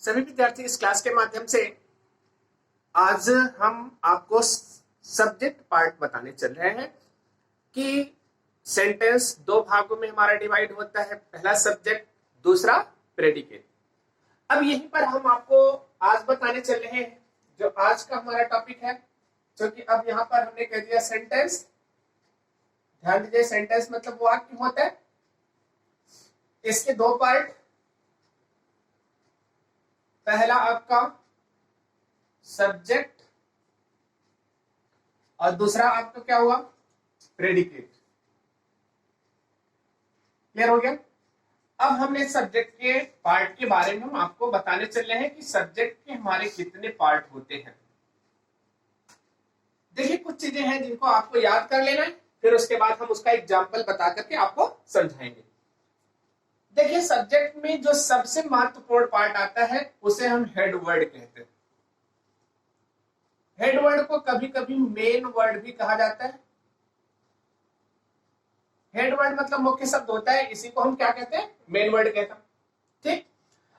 सभी विद्यार्थी इस क्लास के माध्यम से आज हम आपको सब्जेक्ट पार्ट बताने चल रहे हैं कि सेंटेंस दो भागों में हमारा डिवाइड होता है, पहला सब्जेक्ट, दूसरा प्रेडिकेट। अब यहीं पर हम आपको आज बताने चल रहे हैं जो आज का हमारा टॉपिक है, क्योंकि अब यहाँ पर हमने कह दिया सेंटेंस। ध्यान दीजिए, सेंटेंस मतलब वाक्य होता है, इसके दो पार्ट, पहला आपका सब्जेक्ट और दूसरा आपका क्या हुआ, प्रेडिकेट। क्लियर हो गया। अब हमने सब्जेक्ट के पार्ट के बारे में हम आपको बताने चल रहे हैं कि सब्जेक्ट के हमारे कितने पार्ट होते हैं। देखिए, कुछ चीजें हैं जिनको आपको याद कर लेना है, फिर उसके बाद हम उसका एग्जाम्पल बता करके आपको समझाएंगे। देखिए, सब्जेक्ट में जो सबसे महत्वपूर्ण पार्ट आता है उसे हम हेड वर्ड कहते हैं। हेड वर्ड को कभी कभी मेन वर्ड भी कहा जाता है। हेड वर्ड मतलब मुख्य शब्द होता है, इसी को हम क्या कहते हैं, मेन वर्ड कहते हैं। ठीक।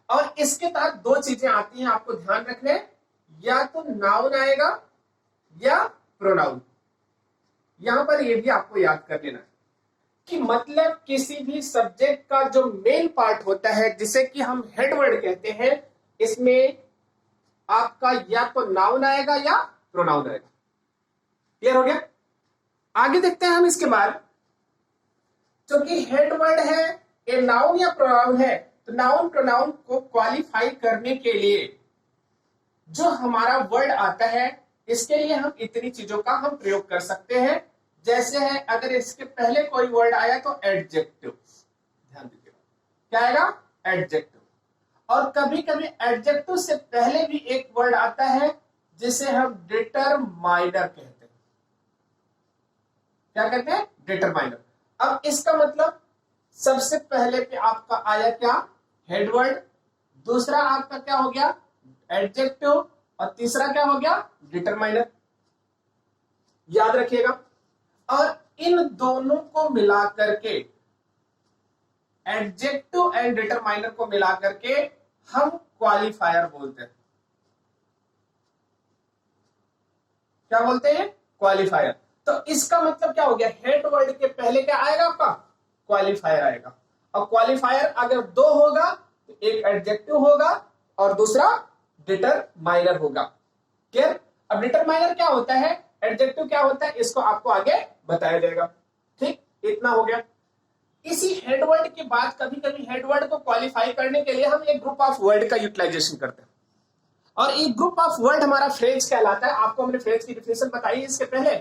और इसके तहत दो चीजें आती हैं, आपको ध्यान रखना है, या तो नाउन आएगा या प्रोनाउन। यहां पर ये भी आपको याद कर लेना है कि मतलब किसी भी सब्जेक्ट का जो मेन पार्ट होता है जिसे कि हम हेड वर्ड कहते हैं, इसमें आपका या तो नाउन आएगा या प्रोनाउन आएगा। क्लियर हो गया। आगे देखते हैं हम इसके बाद, क्योंकि हेड वर्ड है, ये नाउन या प्रोनाउन है, तो नाउन प्रोनाउन को क्वालिफाई करने के लिए जो हमारा वर्ड आता है, इसके लिए हम इतनी चीजों का हम प्रयोग कर सकते हैं। जैसे है, अगर इसके पहले कोई वर्ड आया तो एडजेक्टिव। ध्यान दीजिए, क्या आएगा, एडजेक्टिव। और कभी कभी एडजेक्टिव से पहले भी एक वर्ड आता है जिसे हम डिटरमाइनर कहते हैं। क्या कहते हैं, डिटरमाइनर। अब इसका मतलब सबसे पहले पे आपका आया क्या, हेड वर्ड, दूसरा आपका क्या हो गया, एडजेक्टिव, और तीसरा क्या हो गया, डिटरमाइनर। याद रखिएगा। और इन दोनों को मिलाकर के, एडजेक्टिव एंड डिटरमाइनर को मिलाकर के हम क्वालिफायर बोलते हैं। क्या बोलते हैं, क्वालिफायर। तो इसका मतलब क्या हो गया, हेड वर्ड के पहले क्या आएगा आपका, क्वालिफायर आएगा। और क्वालिफायर अगर दो होगा तो एक एडजेक्टिव होगा और दूसरा डिटरमाइनर होगा। क्लियर। अब डिटरमाइनर क्या होता है, एडजेक्टिव क्या होता है, इसको आपको आगे बताया जाएगा। ठीक, इतना हो गया। इसी हेडवर्ड के बाद कभी कभी हेडवर्ड को क्वालिफाई करने के लिए हम एक ग्रुप ऑफ वर्ड का यूटिलाइजेशन करते हैं, और एक ग्रुप ऑफ वर्ड हमारा फ्रेज कहलाता है। आपको हमने फ्रेज की डिफिनेशन बताई इसके पहले।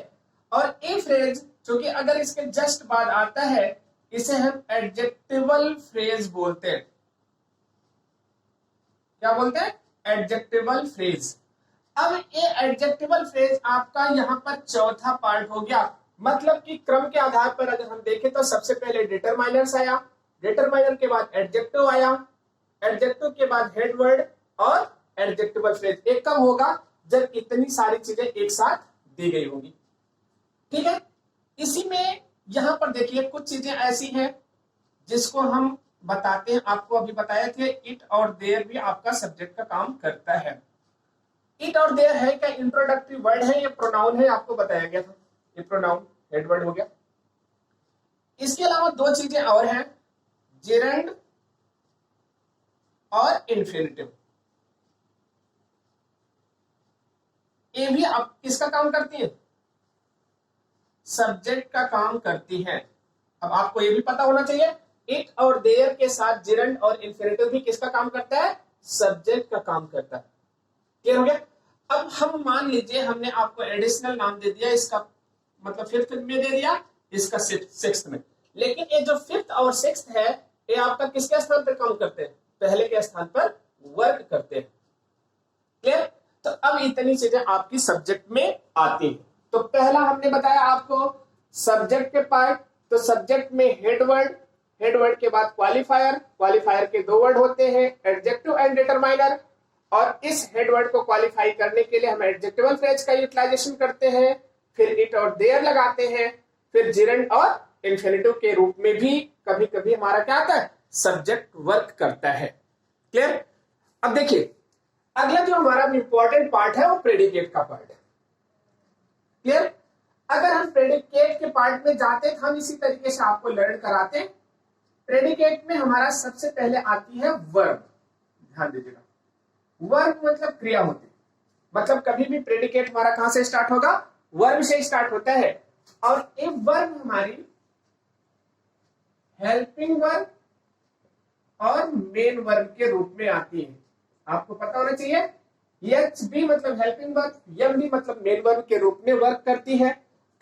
और ए फ्रेज जो कि अगर इसके जस्ट बाद आता है, इसे हम एडजेक्टिवल फ्रेज बोलते हैं। क्या बोलते हैं, एडजेक्टिवल फ्रेज। अब ये एडजेक्टिवल फ्रेज आपका यहाँ पर चौथा पार्ट हो गया। मतलब कि क्रम के आधार पर अगर हम देखें तो सबसे पहले डिटरमाइनर्स आया, डिटरमाइनर के बाद एडजेक्टिव आया, एडजेक्टिव के बाद हेड वर्ड और एडजेक्टिवल फ्रेज। एक कब होगा, जब इतनी सारी चीजें एक साथ दी गई होंगी। ठीक है। इसी में यहां पर देखिए कुछ चीजें ऐसी हैं जिसको हम बताते हैं। आपको अभी बताए थे, इट और देयर भी आपका सब्जेक्ट का काम करता है। इट और देयर है क्या, इंट्रोडक्टरी वर्ड है, ये प्रोनाउन है, आपको बताया गया था। ये प्रोनाउन हेड वर्ड हो गया। इसके अलावा दो चीजें और हैं, जेरंड और इन्फिनिटिव। ये भी आप किसका काम करती है, सब्जेक्ट का काम करती है। अब आपको ये भी पता होना चाहिए, इट और देयर के साथ जेरंड और इन्फिनिटिव भी किसका काम करता है, सब्जेक्ट का काम करता है। क्लियर हो गया। अब हम मान लीजिए हमने आपको एडिशनल नाम दे दिया, इसका मतलब फिफ्थ में दे दिया, इसका सिक्स्थ में, लेकिन ये जो फिफ्थ और सिक्स्थ है, ये आपका किसके स्थान पर काम करते हैं, पहले के स्थान पर वर्क करते हैं। क्लियर। तो अब इतनी चीजें आपकी सब्जेक्ट में आती है। तो पहला हमने बताया आपको सब्जेक्ट के पार्ट। तो सब्जेक्ट में हेड वर्ड, हेड वर्ड के बाद क्वालिफायर, क्वालिफायर के दो वर्ड होते हैं, एडजेक्टिव एंड डिटरमाइनर। और इस हेड वर्ड को क्वालिफाई करने के लिए हम एडजेक्टिवल फ्रेज का यूटिलाइजेशन करते हैं, फिर इट और देयर लगाते हैं, फिर जेरंड और इन्फिनिटिव के रूप में भी कभी कभी हमारा क्या आता है, सब्जेक्ट वर्क करता है। क्लियर। अब देखिए, अगला जो हमारा इंपॉर्टेंट पार्ट है वो प्रेडिकेट का पार्ट है। क्लियर? अगर हम प्रेडिकेट के पार्ट में जाते हैं, हम इसी तरीके से आपको लर्न कराते हैं। प्रेडिकेट में हमारा सबसे पहले आती है वर्ब। ध्यान दीजिएगा, वर्ब मतलब क्रिया होती है। मतलब कभी भी प्रेडिकेट हमारा कहां से स्टार्ट होगा? वर्ब से स्टार्ट होता है। और ये वर्ब हमारी हेल्पिंग वर्ब और मेन वर्ब के रूप में आती है। आपको पता होना चाहिए, एच बी मतलब हेल्पिंग वर्ब, एम बी मतलब मेन वर्ब के रूप में वर्क करती है।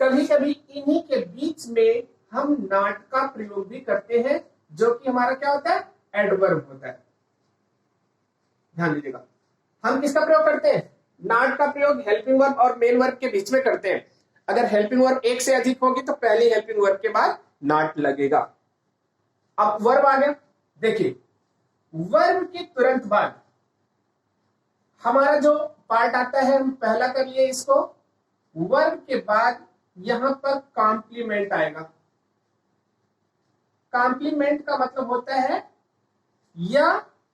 कभी कभी इन्हीं के बीच में हम नॉट का प्रयोग भी करते हैं, जो कि हमारा क्या होता है? एडवर्ब होता है। ध्यान दीजिएगा, हम किसका प्रयोग करते हैं? नॉट का प्रयोग हेल्पिंग वर्ब और मेन वर्ब के बीच में करते हैं। अगर हेल्पिंग वर्ब एक से अधिक होगी तो पहली हेल्पिंग वर्ब के बाद नॉट लगेगा। अब वर्ब आ गया। देखिए, वर्ब के तुरंत बाद हमारा जो पार्ट आता है, हम पहला कर लिए इसको। वर्ब के बाद यहां पर कॉम्प्लीमेंट आएगा। कॉम्प्लीमेंट का मतलब होता है या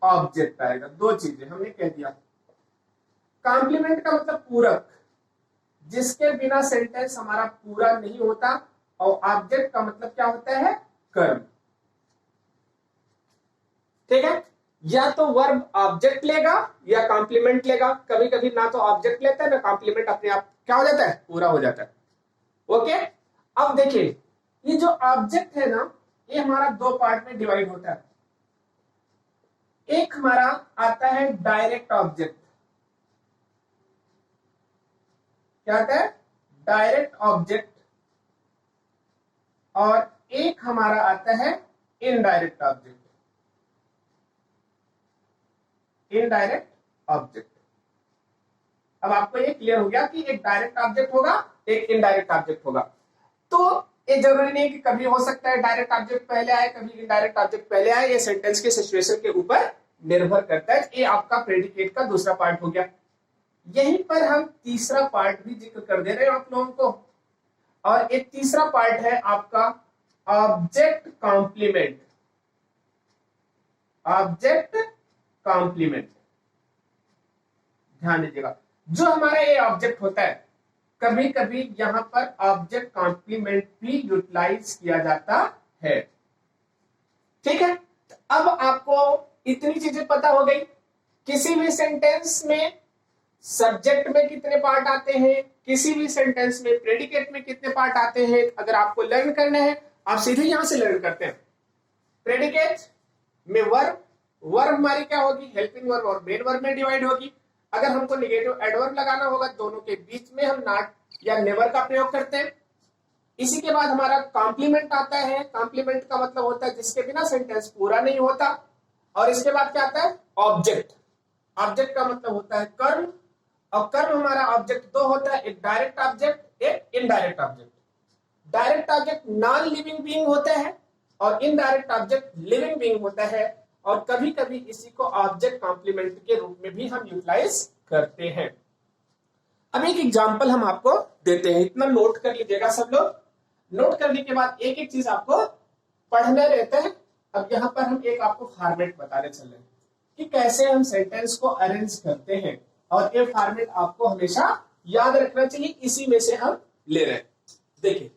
ऑब्जेक्ट आएगा। दो चीजें हमने कह दिया। कॉम्प्लीमेंट का मतलब पूरक, जिसके बिना सेंटेंस हमारा पूरा नहीं होता। और ऑब्जेक्ट का मतलब क्या होता है? कर्म। ठीक है, या तो वर्ब ऑब्जेक्ट लेगा या कॉम्प्लीमेंट लेगा। कभी कभी ना तो ऑब्जेक्ट लेता है ना कॉम्प्लीमेंट, अपने आप क्या हो जाता है? पूरा हो जाता है। ओके, अब देखिए, ये जो ऑब्जेक्ट है ना, ये हमारा दो पार्ट में डिवाइड होता है। एक हमारा आता है डायरेक्ट ऑब्जेक्ट। क्या आता है? Direct object. और एक हमारा आता है इनडायरेक्ट ऑब्जेक्ट। Indirect object. अब आपको ये क्लियर हो गया कि एक डायरेक्ट ऑब्जेक्ट होगा, एक इनडायरेक्ट ऑब्जेक्ट होगा। तो ये जरूरी नहीं कि कभी हो सकता है डायरेक्ट ऑब्जेक्ट पहले आए, कभी इनडायरेक्ट ऑब्जेक्ट पहले आए। ये सेंटेंस के सिचुएशन के ऊपर निर्भर करता है। ये आपका प्रेडिकेट का दूसरा पार्ट हो गया। यहीं पर हम तीसरा पार्ट भी जिक्र कर दे रहे हैं आप लोगों को। और एक तीसरा पार्ट है आपका ऑब्जेक्ट कॉम्प्लीमेंट। ऑब्जेक्ट कॉम्प्लीमेंट, ध्यान दीजिएगा, जो हमारा ये ऑब्जेक्ट होता है, कभी कभी यहां पर ऑब्जेक्ट कॉम्प्लीमेंट भी यूटिलाइज किया जाता है। ठीक है, अब आपको इतनी चीजें पता हो गई। किसी भी सेंटेंस में सब्जेक्ट में कितने पार्ट आते हैं, किसी भी सेंटेंस में प्रेडिकेट में कितने पार्ट आते हैं, अगर आपको लर्न करना है आप सीधे यहां से लर्न करते हैं। प्रेडिकेट में वर्ब, वर्ब हमारी क्या होगी? हेल्पिंग वर्ब और मेन वर्ब में डिवाइड होगी। अगर हमको नेगेटिव एडवर्ब लगाना होगा, दोनों के बीच में हम नॉट या नेवर का प्रयोग करते हैं। इसी के बाद हमारा कॉम्प्लीमेंट आता है। कॉम्प्लीमेंट का मतलब होता है जिसके बिना सेंटेंस पूरा नहीं होता। और इसके बाद क्या आता है? ऑब्जेक्ट। ऑब्जेक्ट का मतलब होता है कर्म। और कर्म हमारा ऑब्जेक्ट दो होता है, एक डायरेक्ट ऑब्जेक्ट, एक indirect object. Direct object non living being होता है और इनडायरेक्ट ऑब्जेक्ट लिविंग बीइंग होता है। और कभी कभी इसी को ऑब्जेक्ट कॉम्प्लीमेंट के रूप में भी हम यूटिलाइज करते हैं। अब एक एग्जांपल हम आपको देते हैं, इतना नोट कर लीजिएगा सब लोग। नोट करने के बाद एक एक चीज आपको पढ़ना रहता है। अब यहां पर हम एक आपको फॉर्मेट बताने चल रहे हैं कि कैसे हम सेंटेंस को अरेंज करते हैं। और ये फॉर्मेट आपको हमेशा याद रखना चाहिए, इसी में से हम ले रहे हैं। देखिए,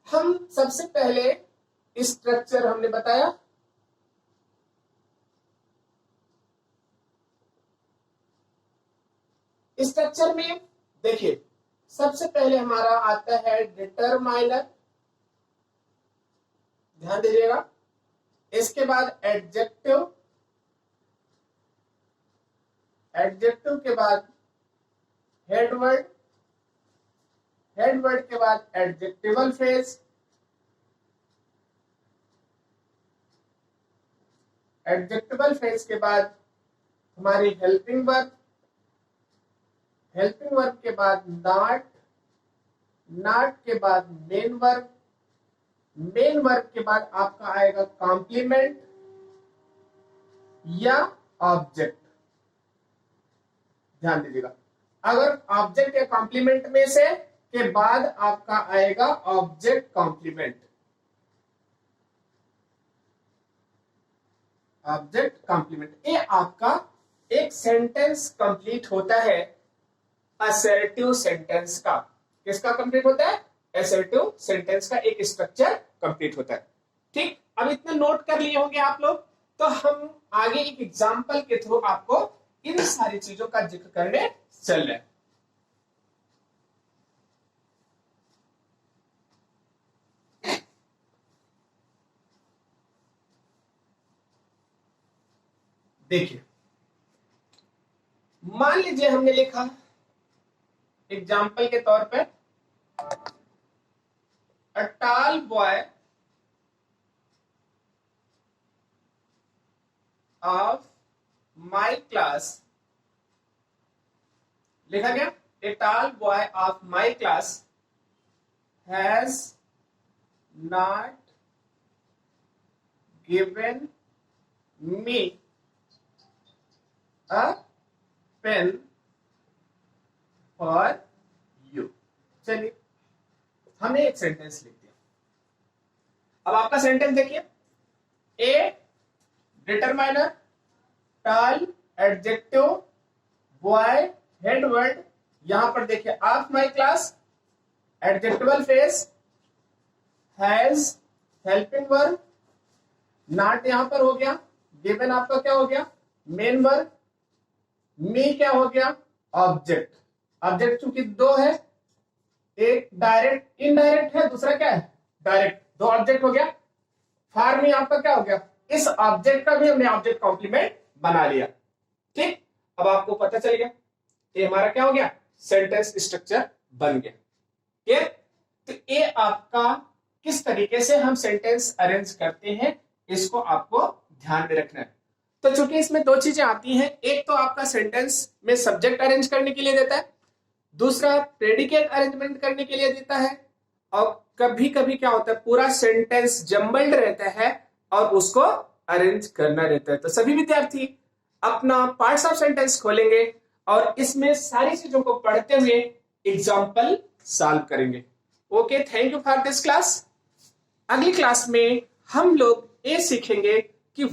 हम सबसे पहले स्ट्रक्चर हमने बताया। स्ट्रक्चर में देखिए, सबसे पहले हमारा आता है डिटरमाइनर। ध्यान दीजिएगा। इसके बाद एडजेक्टिव। एडजेक्टिव के बाद हेडवर्ड। हेडवर्ड के बाद एडजेक्टिवल फ्रेज। एडजेक्टिवल फ्रेज के बाद हमारी हेल्पिंग वर्ब। हेल्पिंग वर्ब के बाद नॉट। नॉट के बाद मेन वर्ब। मेन वर्ब के बाद आपका आएगा कॉम्प्लीमेंट या ऑब्जेक्ट। ध्यान दीजिएगा, अगर ऑब्जेक्ट या कॉम्प्लीमेंट में से के बाद आपका आएगा ऑब्जेक्ट कॉम्प्लीमेंट। ऑब्जेक्ट कॉम्प्लीमेंट, ये आपका एक सेंटेंस कंप्लीट होता है असर्टिव सेंटेंस का। किसका कंप्लीट होता है? असर्टिव सेंटेंस का एक स्ट्रक्चर कंप्लीट होता है। ठीक, अब इतना नोट कर लिए होंगे आप लोग, तो हम आगे एक एग्जांपल के थ्रू आपको इन सारी चीजों का जिक्र करने चल रहे हैं। देखिए, मान लीजिए हमने लिखा एग्जाम्पल के तौर पे, a tall boy of my class, लिखा गया a tall boy of my class has not given me a pen for you. चलिए, हमने एक सेंटेंस लिख दिया। अब आपका सेंटेंस देखिए, a determiner, tall adjective, boy head word, यहां पर देखिए of my class adjectival phrase, has helping verb, not यहां पर हो गया, गिवन आपका क्या हो गया? मेन वर्ब, मी क्या हो गया? ऑब्जेक्ट। ऑब्जेक्ट चूंकि दो है, एक डायरेक्ट इनडायरेक्ट है, दूसरा क्या है? डायरेक्ट। दो ऑब्जेक्ट हो गया। फॉर मी आपका क्या हो गया? इस ऑब्जेक्ट का भी हमने ऑब्जेक्ट कॉम्प्लीमेंट बना लिया। ठीक, अब आपको पता चल गया ये हमारा क्या हो गया? सेंटेंस स्ट्रक्चर बन गया। ठीक, तो ये आपका किस तरीके से हम सेंटेंस अरेंज करते हैं, इसको आपको ध्यान में रखना है। तो चूंकि इसमें दो चीजें आती हैं, एक तो आपका सेंटेंस में सब्जेक्ट अरेंज करने के लिए देता है, दूसरा प्रेडिकेट अरेंजमेंट करने के लिए देता है, और कभी कभी क्या होता है पूरा सेंटेंस जम्बल्ड रहता है और उसको अरेंज करना रहता है। तो सभी विद्यार्थी अपना पार्ट्स ऑफ सेंटेंस खोलेंगे और इसमें सारी चीजों को पढ़ते हुए एग्जाम्पल सॉल्व करेंगे। Okay, thank you for this class. अगली क्लास में हम लोग ये सीखेंगे कि